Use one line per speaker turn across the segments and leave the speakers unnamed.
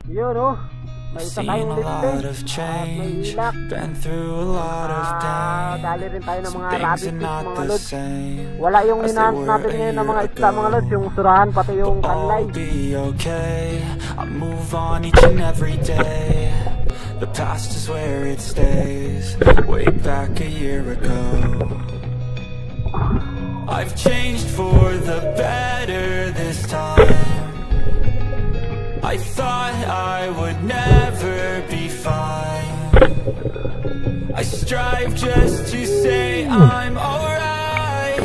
Yun oh. May isa
Seen
tayong
a lot
liste.
of
May
change,
ilak.
been through a lot of pain.
Dali rin tayo ng mga
Things
rabbit
are
fish
not
mga
the
lods.
same
Wala yung
as they
hinahanap
were
natin
a
ngayon ng
year
mga isda mga lods.
ago.
Yung surahan pati yung
But
kanlay.
all be okay. I move on each and every day. The past is where it stays. Way back a year ago. I've changed for the better this time. I thought I would never be fine. I strive just to say I'm alright.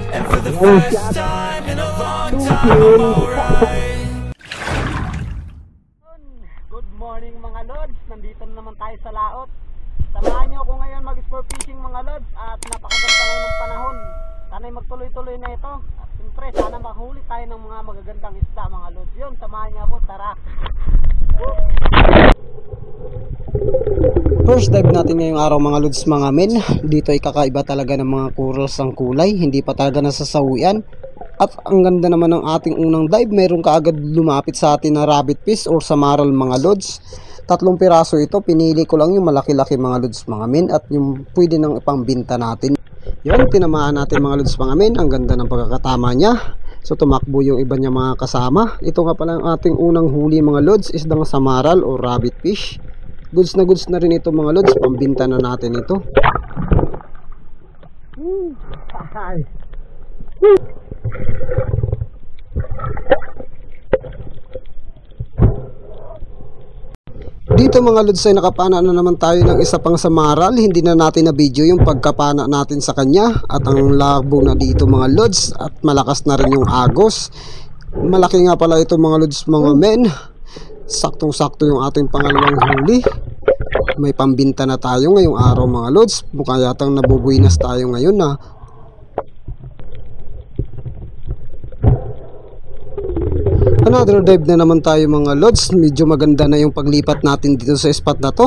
And for the first time in a long time I'm alright.
Good morning mga lods. Nandito na naman tayo sa laot. Samahan nyo ako ngayon mag-sport fishing mga lods. At napakaganda ngayon ng panahon. Sana'y magtuloy-tuloy na ito. At siyempre sana makahuli tayo ng mga magagandang isda mga lods. Yun, samahan nyo ako, tara. First dive natin ngayong araw mga lods mga men. Dito ay kakaiba talaga ng mga corals ang kulay. Hindi pa talaga nasasawian. At ang ganda naman ng ating unang dive. Mayroon kaagad lumapit sa atin na rabbit fish or samaral mga lods. 3 piraso ito. Pinili ko lang yung malaki-laki mga lods mga men. At yung pwede nang ipangbinta natin. Yun, tinamaan natin mga lods mga men. Ang ganda ng pagkakatama niya. So tumakbo yung iba niya mga kasama. Ito nga pala ang ating unang huli mga lods. Isdang samaral o rabbit fish. Goods na rin ito mga lods. Pambinta na natin ito. Dito mga lods ay nakapana na naman tayo ng isa pang samaral. Hindi na natin na video yung pagkapana natin sa kanya. At ang labo na dito mga lods. At malakas na rin yung agos. Malaki nga pala ito mga lods mga men. Saktong sakto yung ating pangalawang huli. May pambinta na tayo ngayong araw mga lods. Mukha yatang nabubuinas tayo ngayon na. Another dive na naman tayo mga lods. Medyo maganda na yung paglipat natin dito sa spot na to.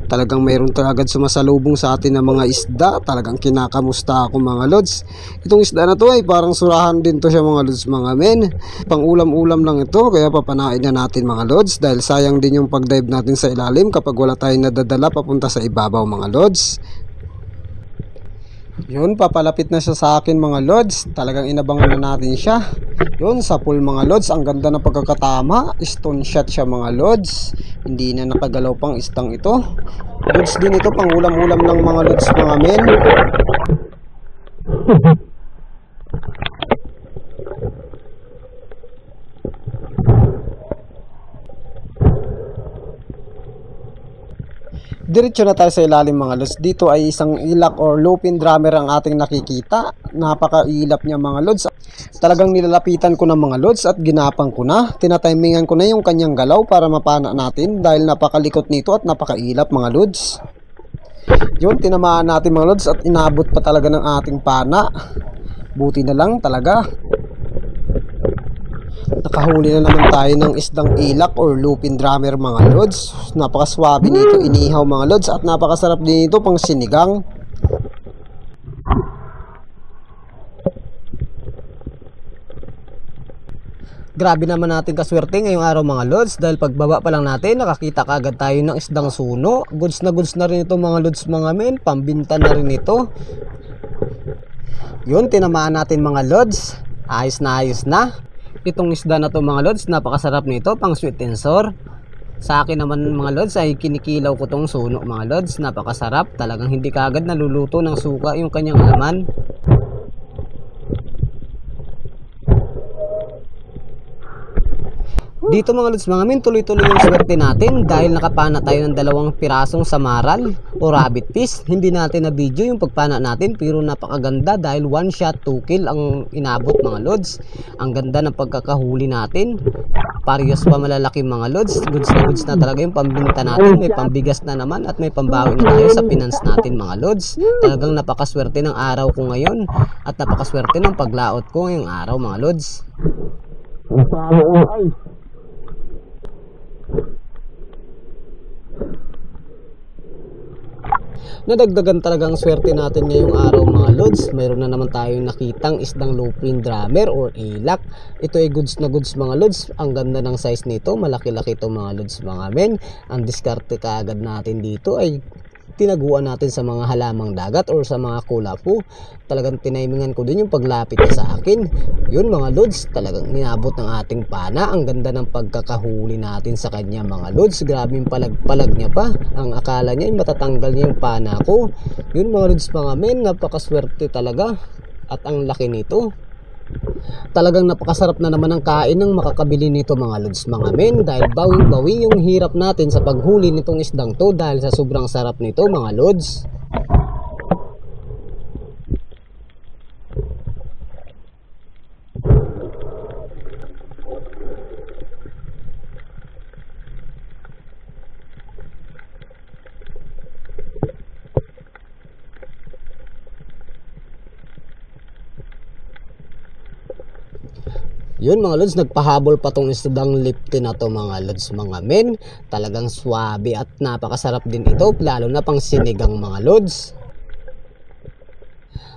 Talagang mayroon agad sumasalubong sa atin ng mga isda. Talagang kinakamusta ako mga lods. Itong isda na to ay parang surahan din to siya mga lods mga men. Pang ulam-ulam lang ito. Kaya papanain na natin mga lods. Dahil sayang din yung pag-dive natin sa ilalim kapag wala tayong nadadala papunta sa ibabaw mga lods. Yun, papalapit na siya sa akin mga lods. Talagang inabangan na natin siya. Yun, sa pool mga lods. Ang ganda ng pagkakatama. Stone shot siya mga lods. Hindi na nakagalaw pang istang ito. Lods din ito, pang ulam-ulam ng mga lods mga men. Diretso na tayo sa ilalim mga lods. Dito ay isang ilak or lupin drummer ang ating nakikita. Napakailap niya mga lods. Talagang nilalapitan ko ng mga lods at ginapang ko na. Tinatimingan ko na yung kanyang galaw para mapana natin dahil napakalikot nito at napakailap mga lods. Yun, tinamaan natin mga lods at inabot pa talaga ng ating pana. Buti na lang talaga. Nakahuli na naman tayo ng isdang ilak or lupin drummer mga lods. Napakaswabe nito, inihaw mga lods. At napakasarap din ito pang sinigang. Grabe naman natin kaswerte ngayong araw mga lods. Dahil pagbaba pa lang natin, nakakita kaagad tayo ng isdang suno. Goods na rin ito mga lods mga men. Pambinta na rin ito. Yun, tinamaan natin mga lods. Ayos na. Itong isda na to mga lods, napakasarap nito, pang sweet and sour. Sa akin naman mga lods ay kinikilaw ko tong suno mga lods. Napakasarap, talagang hindi kaagad naluluto ng suka yung kanyang laman. Dito mga lods mga men, tuloy-tuloy yung swerte natin dahil nakapana tayo ng 2 pirasong samaral o rabbit fish. Hindi natin na video yung pagpana natin pero napakaganda dahil 1 shot 2 kill ang inabot mga lods. Ang ganda ng pagkakahuli natin. Parehas pa malalaki mga lods. Goods na talaga yung pambinta natin. May pambigas na naman at may pambawi na tayo sa finance natin mga lods. Talagang napakaswerte ng araw ko ngayon at napakaswerte ng paglaot ko ngayong araw mga lods. Nadagdagan talagang swerte natin ngayong araw mga lods. Mayroon na naman tayong nakitang isdang lupin drummer or ilak. Ito ay goods na goods mga lods. Ang ganda ng size nito, malaki-laki ito mga lods mga men. Ang diskarte kaagad natin dito ay tinaguan natin sa mga halamang dagat or sa mga kulapo. Talagang tinimingan ko din yung paglapit niya sa akin. Yun mga lods, talagang inabot ng ating pana. Ang ganda ng pagkakahuli natin sa kanya mga lods. Grabe yung palag-palag niya pa. Ang akala niya ay matatanggal niya yung pana ko. Yun mga lods mga men, napakaswerte talaga. At ang laki nito. Talagang napakasarap na naman ang kain ng makakabili nito mga lods mga men, dahil bawing-bawi yung hirap natin sa paghuli nitong isdang to dahil sa sobrang sarap nito mga lods. Yun mga lods, nagpahabol pa tong isdang lipti na to mga lods mga men. Talagang swabe at napakasarap din ito, lalo na pang sinigang mga lods.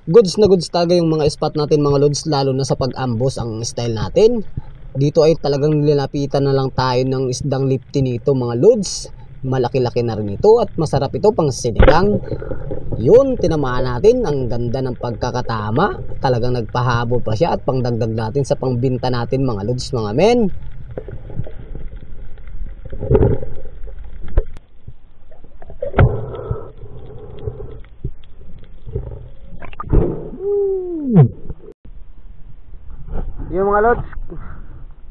Goods na goods talaga yung mga spot natin mga lods, lalo na sa pag-ambos ang style natin. Dito ay talagang nilapitan na lang tayo ng isdang lipti nito mga lods. Malaki-laki na rin ito at masarap ito pang sinigang. Yun, tinamaan natin. Ang ganda ng pagkakatama. Talagang nagpahabol pa siya at pangdagdag natin sa pangbinta natin mga lods mga men. Yung mga lods,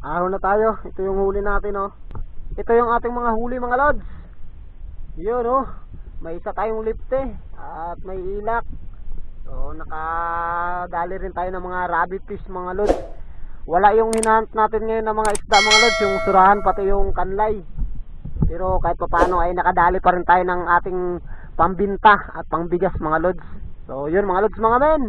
araw na tayo. Ito yung huli natin oh. Ito yung ating mga huli mga lods. Yun oh, may isa tayong lipte at may ilak. So nakadali rin tayo ng mga rabbit fish mga lods. Wala yung hinahunt natin ngayon ng mga isda mga lods, yung surahan pati yung kanlay. Pero kahit paano ay nakadali pa rin tayo ng ating pambinta at pangbigas mga lods. So yun mga lods mga men.